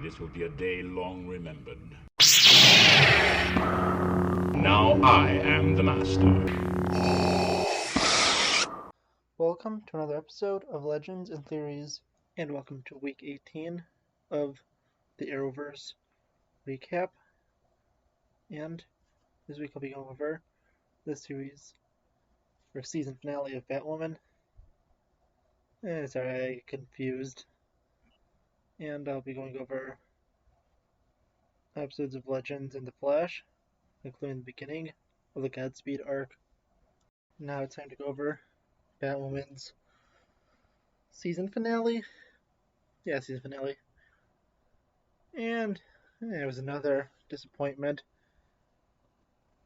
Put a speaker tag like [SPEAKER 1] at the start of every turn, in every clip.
[SPEAKER 1] This will be a day long remembered. Now I am the master.
[SPEAKER 2] Welcome to another episode of Legends and Theories, and welcome to week 18 of the Arrowverse recap. And this week I'll be going over the series or season finale of Batwoman. Sorry, I get confused. And I'll be going over episodes of Legends and The Flash, including the beginning of the Godspeed arc. Now it's time to go over Batwoman's season finale. Yeah, season finale. And it was another disappointment.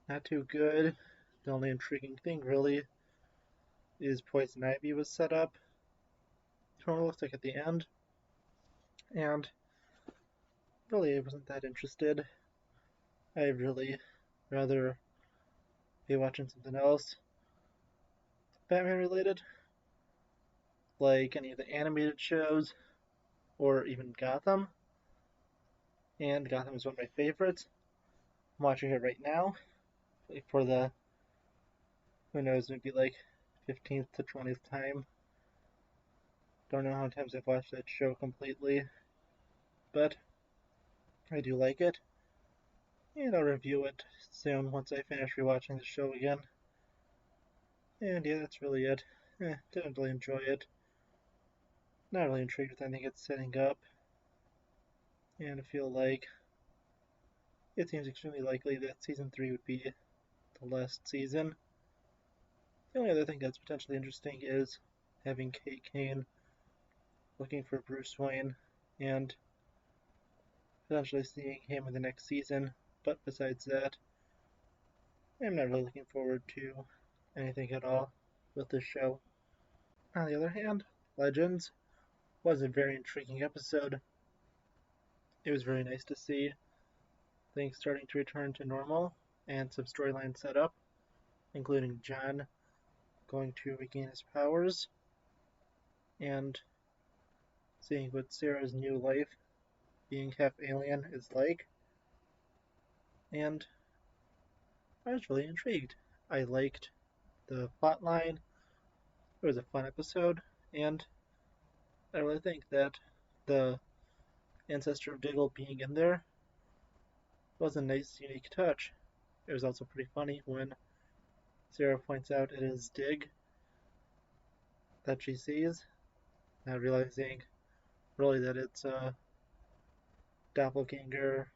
[SPEAKER 2] Not too good. The only intriguing thing, really, is Poison Ivy was set up. That's what it looks like at the end. And really, I wasn't that interested. I'd really rather be watching something else Batman related, like any of the animated shows, or even Gotham. And Gotham is one of my favorites. I'm watching it right now, for the, who knows, maybe like 15th to 20th time. Don't know how many times I've watched that show completely, but I do like it. And I'll review it soon once I finish rewatching the show again. And yeah, that's really it. Didn't really enjoy it. Not really intrigued with anything it's setting up. And I feel like it seems extremely likely that season 3 would be the last season. The only other thing that's potentially interesting is having Kate Kane looking for Bruce Wayne and potentially seeing him in the next season. But besides that, I'm not really looking forward to anything at all with this show. On the other hand, Legends was a very intriguing episode. It was very nice to see things starting to return to normal and some storylines set up, including John going to regain his powers and seeing what Sarah's new life, being half alien, is like. And I was really intrigued. I liked the plotline. It was a fun episode, and I really think that the ancestor of Diggle being in there was a nice, unique touch. It was also pretty funny when Sarah points out it is Dig that she sees, not realizing really that it's a doppelganger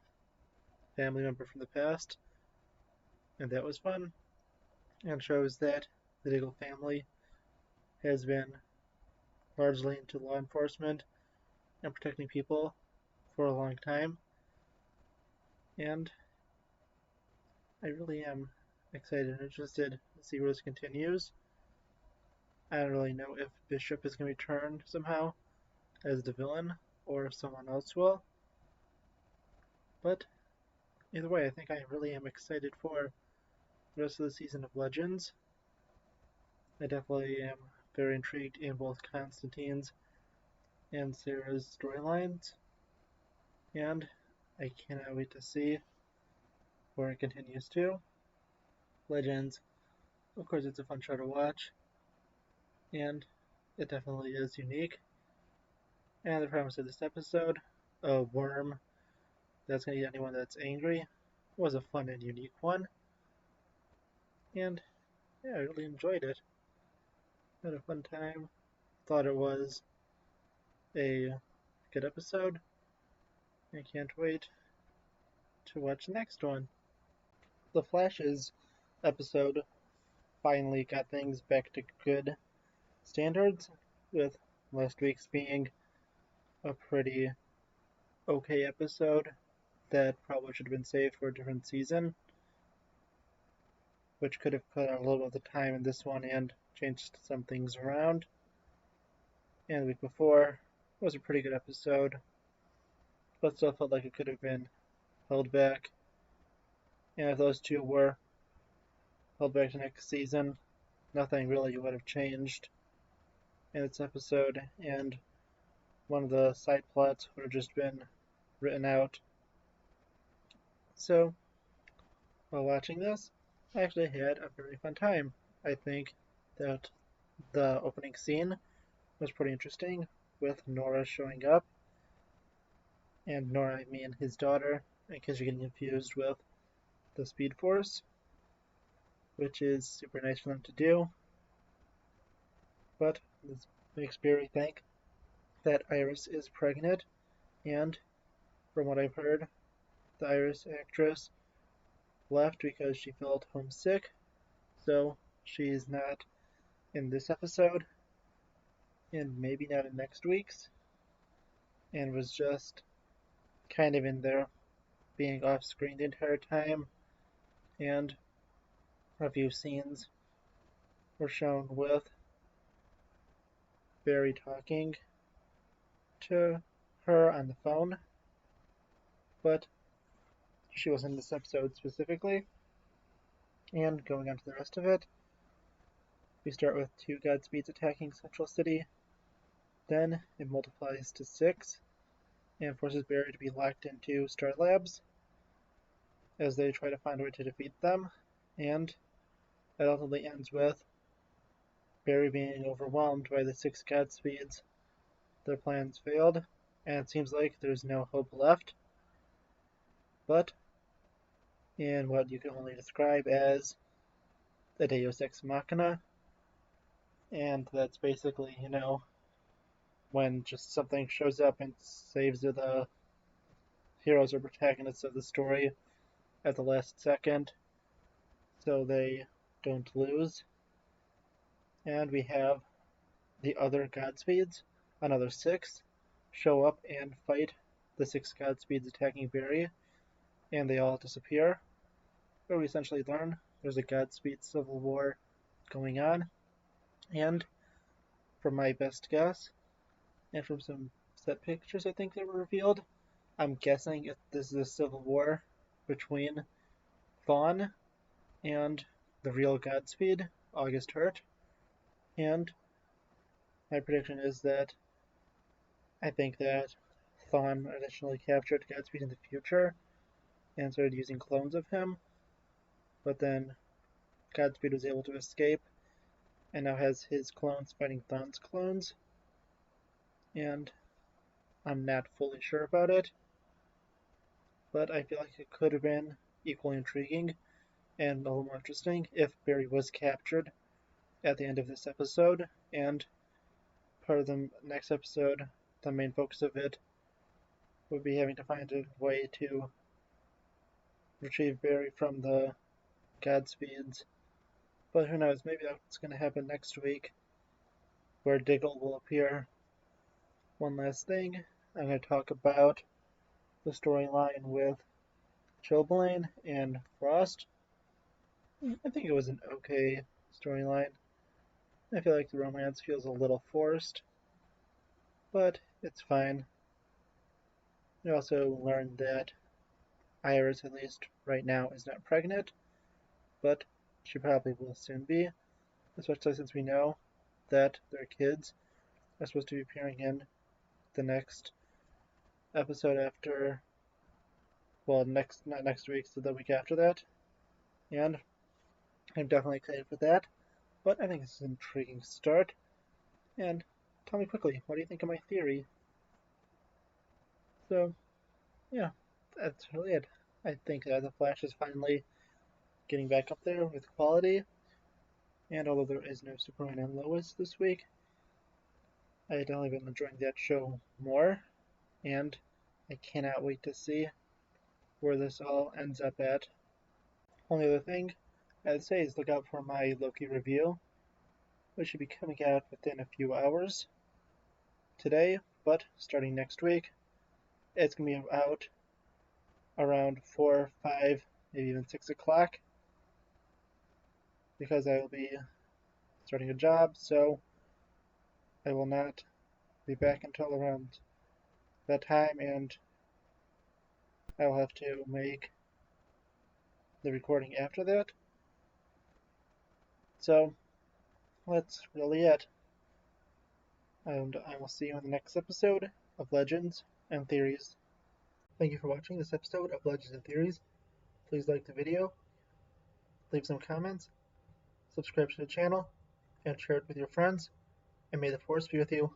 [SPEAKER 2] family member from the past. And that was fun, and shows that the Diggle family has been largely into law enforcement and protecting people for a long time. And I really am excited and interested to see where this continues. I don't really know if Bishop is going to return somehow as the villain or if someone else will. But either way, I think I really am excited for the rest of the season of Legends. I definitely am very intrigued in both Constantine's and Sarah's storylines. And I cannot wait to see where it continues to. Legends, of course, it's a fun show to watch, and it definitely is unique. And the premise of this episode, a worm that's going to eat anyone that's angry, was a fun and unique one. And yeah, I really enjoyed it. Had a fun time. Thought it was a good episode. I can't wait to watch the next one. The Flash's episode finally got things back to good standards, with last week's being a pretty okay episode that probably should have been saved for a different season, which could have put a little bit of the time in this one and changed some things around. And the week before was a pretty good episode, but still felt like it could have been held back. And if those two were held back to next season, nothing really would have changed in this episode, and one of the side plots would have just been written out. So, while watching this, I actually had a very fun time. I think that the opening scene was pretty interesting with Nora showing up. And Nora, I mean his daughter, in case you're getting confused with the Speed Force, which is super nice for them to do. But this makes Barry think that Iris is pregnant, and from what I've heard, the Iris actress left because she felt homesick, so she's not in this episode, and maybe not in next week's, and was just kind of in there being off screen the entire time, and a few scenes were shown with Barry talking to her on the phone, but she wasn't in this episode specifically. And going on to the rest of it, we start with 2 Godspeeds attacking Central City, then it multiplies to 6, and forces Barry to be locked into Star Labs as they try to find a way to defeat them, and it ultimately ends with Barry being overwhelmed by the 6 Godspeeds. Their plans failed, and it seems like there's no hope left, but in what you can only describe as a Deus Ex Machina, and that's basically, when just something shows up and saves the heroes or protagonists of the story at the last second, so they don't lose. And we have the other Godspeeds, another 6, show up and fight the 6 Godspeeds attacking Barry, and they all disappear. Where we essentially learn there's a Godspeed civil war going on, and from my best guess, and from some set pictures I think that were revealed, I'm guessing this is a civil war between Thawne and the real Godspeed, August Hurt, and my prediction is that I think that Thawne initially captured Godspeed in the future and started using clones of him, but then Godspeed was able to escape and now has his clones fighting Thawne's clones, and I'm not fully sure about it, but I feel like it could have been equally intriguing and a little more interesting if Barry was captured at the end of this episode, and part of the next episode, the main focus of it would be having to find a way to retrieve Barry from the Godspeeds. But who knows, maybe that's going to happen next week, where Diggle will appear. One last thing, I'm going to talk about the storyline with Chilblain and Frost. I think it was an okay storyline. I feel like the romance feels a little forced, but it's fine. We also learned that Iris, at least right now, is not pregnant, but she probably will soon be, especially since we know that their kids are supposed to be appearing in the next episode after, well, not next week, so the week after that, and I'm definitely excited for that, but I think this is an intriguing start, and tell me quickly, what do you think of my theory? So, yeah, that's really it. I think that The Flash is finally getting back up there with quality, and although there is no Superman and Lois this week, I definitely been enjoying that show more, and I cannot wait to see where this all ends up at. Only other thing I'd say is look out for my Loki review, which should be coming out within a few hours today, but starting next week, it's going to be out around 4, 5, maybe even 6 o'clock, because I will be starting a job, so I will not be back until around that time, and I will have to make the recording after that. So that's really it. And I will see you in the next episode of Legends and Theories. Thank you for watching this episode of Legends and Theories. Please like the video, leave some comments, subscribe to the channel, and share it with your friends. And may the Force be with you.